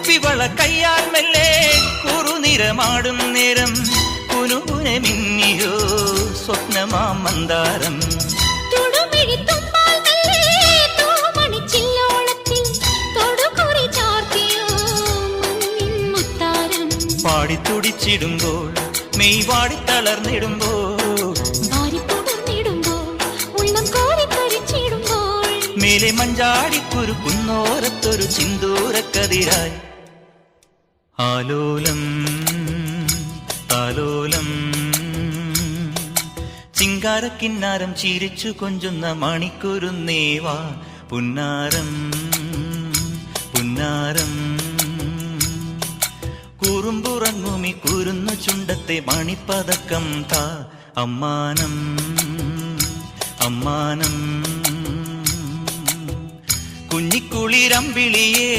കുപ്പിവള കയ്യാൽ മെല്ലെ കുറുനിറമാടും നേരം കുനുകുനെ മിന്നിയോ സ്വപ്നമാം മന്ദാരം. പാടിത്തുടിച്ചിടുമ്പോൾ മെയ് വാടി തളർന്നിടുമ്പോൾ മേലെ മഞ്ചാടിക്കുരു കുന്നോരത്തൊരു ചിന്തൂരക്കതിരായി ആലോലം ആലോലം. ചിങ്കാരക്കിന്നാരം ചിരിച്ചു കൊഞ്ചുന്ന മണിക്കുരുന്നേവാ പുന്നാരം പുന്നാരം. കുറുമ്പുറങ്ങുമി കുരുന്നു ചുണ്ടത്തെ മണിപ്പതക്കം താ അമ്മാനം അമ്മാനം. കുഞ്ഞിക്കുളിരമ്പിളിയേ